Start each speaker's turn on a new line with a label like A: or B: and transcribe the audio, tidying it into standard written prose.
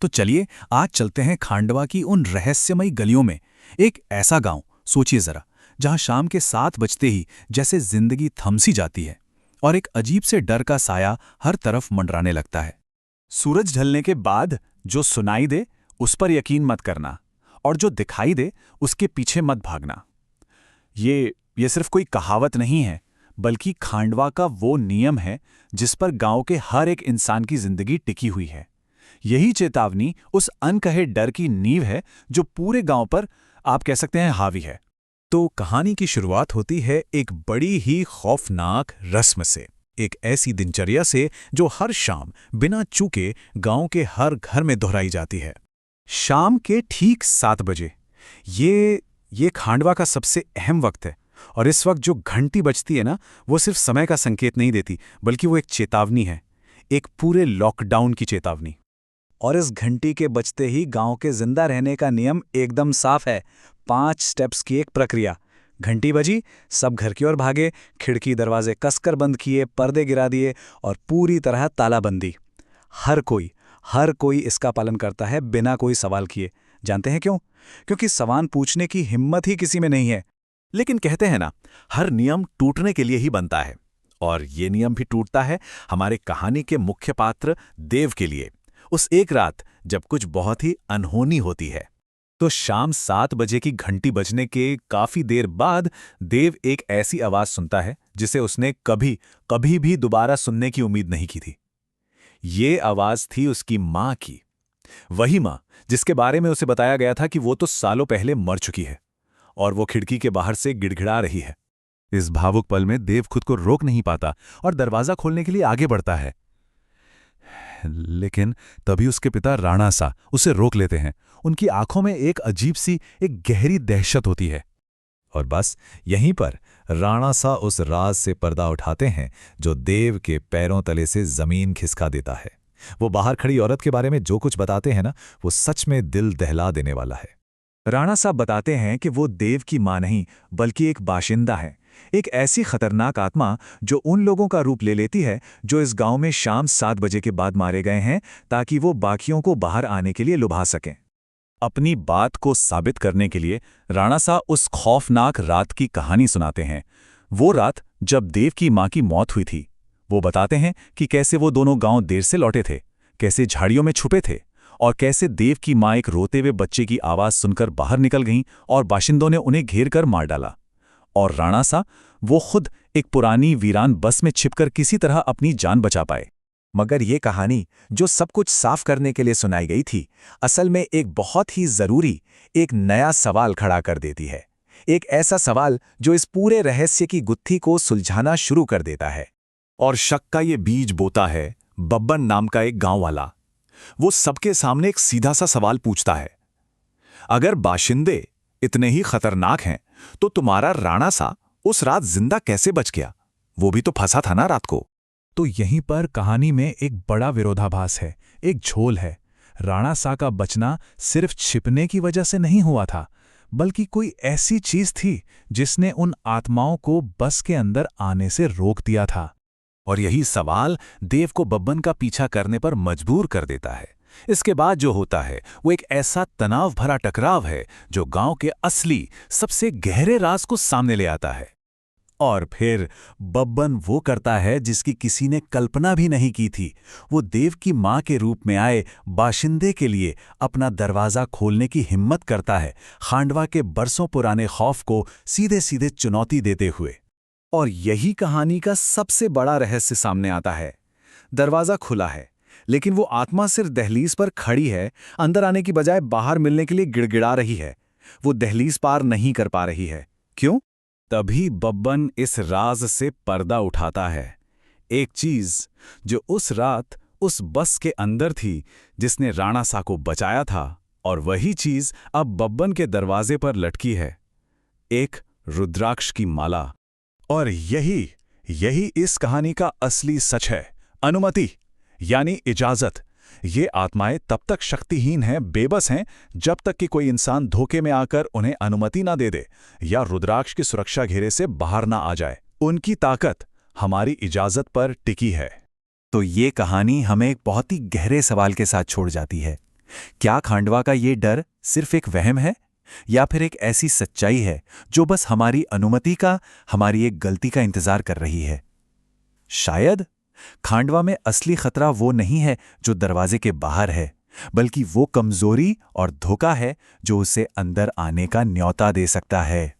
A: तो चलिए आज चलते हैं खांडवा की उन रहस्यमयी गलियों में। एक ऐसा गांव, सोचिए जरा, जहां शाम के 7 बजते ही जैसे जिंदगी थमसी जाती है और एक अजीब से डर का साया हर तरफ मंडराने लगता है।
B: सूरज ढलने के बाद जो सुनाई दे उस पर यकीन मत करना, और जो दिखाई दे उसके पीछे मत भागना। ये सिर्फ कोई कहावत नहीं है, बल्कि खांडवा का वो नियम है जिस पर गांव के हर एक इंसान की जिंदगी टिकी हुई है। यही चेतावनी उस अनकहे डर की नींव है जो पूरे गांव पर, आप कह सकते हैं, हावी है।
C: तो कहानी की शुरुआत होती है एक बड़ी ही खौफनाक रस्म से, एक ऐसी दिनचर्या से जो हर शाम बिना चूके गांव के हर घर में दोहराई जाती है।
B: शाम के ठीक 7 बजे ये खांडवा का सबसे अहम वक्त है, और इस वक्त जो घंटी बजती है ना, वो सिर्फ समय का संकेत नहीं देती, बल्कि वो एक चेतावनी है, एक पूरे लॉकडाउन की चेतावनी।
D: और इस घंटी के बजते ही गांव के जिंदा रहने का नियम एकदम साफ है। 5 स्टेप्स की एक प्रक्रिया। घंटी बजी, सब घर की ओर भागे, खिड़की दरवाजे कसकर बंद किए, पर्दे गिरा दिए और पूरी तरह तालाबंदी। हर कोई इसका पालन करता है बिना कोई सवाल किए। जानते हैं क्यों? क्योंकि सवाल पूछने की हिम्मत ही किसी में नहीं है।
C: लेकिन कहते हैं ना, हर नियम टूटने के लिए ही बनता है, और ये नियम भी टूटता है हमारे कहानी के मुख्य पात्र देव के लिए, उस एक रात जब कुछ बहुत ही अनहोनी होती है। तो शाम 7 बजे की घंटी बजने के काफी देर बाद देव एक ऐसी आवाज सुनता है जिसे उसने कभी भी दोबारा सुनने की उम्मीद नहीं की थी। ये आवाज थी उसकी मां की, वही मां जिसके बारे में उसे बताया गया था कि वो तो सालों पहले मर चुकी है, और वो खिड़की के बाहर से गिड़गिड़ा रही है। इस भावुक पल में देव खुद को रोक नहीं पाता और दरवाजा खोलने के लिए आगे बढ़ता है, लेकिन तभी उसके पिता राणा सा उसे रोक लेते हैं। उनकी आंखों में एक अजीब सी, एक गहरी दहशत होती है। और बस यहीं पर राणा सा उस राज से पर्दा उठाते हैं जो देव के पैरों तले से जमीन खिसका देता है। वो बाहर खड़ी औरत के बारे में जो कुछ बताते हैं ना, वो सच में दिल दहला देने वाला है।
D: राणा साहब बताते हैं कि वो देव की मां नहीं, बल्कि एक बाशिंदा है, एक ऐसी खतरनाक आत्मा जो उन लोगों का रूप ले लेती है जो इस गांव में शाम 7 बजे के बाद मारे गए हैं, ताकि वो बाकियों को बाहर आने के लिए लुभा सकें।
B: अपनी बात को साबित करने के लिए राणा सा उस खौफनाक रात की कहानी सुनाते हैं। वो रात जब देव की मां की मौत हुई थी। वो बताते हैं कि कैसे वो दोनों गांव देर से लौटे थे, कैसे झाड़ियों में छुपे थे, और कैसे देव की मां एक रोते हुए बच्चे की आवाज सुनकर बाहर निकल गईं और बाशिंदों ने उन्हें घेर कर मार डाला। और राणा सा वो खुद एक पुरानी वीरान बस में छिपकर किसी तरह अपनी जान बचा पाए।
D: मगर ये कहानी जो सब कुछ साफ करने के लिए सुनाई गई थी, असल में एक बहुत ही जरूरी, एक नया सवाल खड़ा कर देती है। एक ऐसा सवाल जो इस पूरे रहस्य की गुत्थी को सुलझाना शुरू कर देता है।
B: और शक का ये बीज बोता है बब्बन नाम का एक गांव वाला। वो सबके सामने एक सीधा सा सवाल पूछता है, अगर बाशिंदे इतने ही खतरनाक हैं तो तुम्हारा राणा सा उस रात जिंदा कैसे बच गया? वो भी तो फंसा था ना रात को।
C: तो यहीं पर कहानी में एक बड़ा विरोधाभास है, एक झोल है। राणा सा का बचना सिर्फ छिपने की वजह से नहीं हुआ था, बल्कि कोई ऐसी चीज थी जिसने उन आत्माओं को बस के अंदर आने से रोक दिया था।
B: और यही सवाल देव को बब्बन का पीछा करने पर मजबूर कर देता है। इसके बाद जो होता है वो एक ऐसा तनाव भरा टकराव है जो गांव के असली, सबसे गहरे राज को सामने ले आता है। और फिर बब्बन वो करता है जिसकी किसी ने कल्पना भी नहीं की थी। वो देव की मां के रूप में आए बाशिंदे के लिए अपना दरवाजा खोलने की हिम्मत करता है, खांडवा के बरसों पुराने खौफ को सीधे सीधे चुनौती देते हुए। और यही कहानी का सबसे बड़ा रहस्य सामने आता है। दरवाजा खुला है, लेकिन वो आत्मा सिर्फ दहलीज पर खड़ी है, अंदर आने की बजाय बाहर मिलने के लिए गिड़गिड़ा रही है। वो दहलीज पार नहीं कर पा रही है। क्यों? तभी बब्बन इस राज से पर्दा उठाता है। एक चीज जो उस रात उस बस के अंदर थी जिसने राणा सा को बचाया था, और वही चीज अब बब्बन के दरवाजे पर लटकी है, एक रुद्राक्ष की माला। और यही इस कहानी का असली सच है। अनुमति यानी इजाजत। ये आत्माएं तब तक शक्तिहीन हैं, बेबस हैं, जब तक कि कोई इंसान धोखे में आकर उन्हें अनुमति ना दे दे या रुद्राक्ष की सुरक्षा घेरे से बाहर ना आ जाए। उनकी ताकत हमारी इजाजत पर टिकी है।
D: तो ये कहानी हमें एक बहुत ही गहरे सवाल के साथ छोड़ जाती है।
A: क्या खांडवा का ये डर सिर्फ एक वहम है, या फिर एक ऐसी सच्चाई है जो बस हमारी अनुमति का, हमारी एक गलती का इंतजार कर रही है? शायद खांडवा में असली खतरा वो नहीं है जो दरवाजे के बाहर है, बल्कि वो कमजोरी और धोखा है जो उसे अंदर आने का न्योता दे सकता है।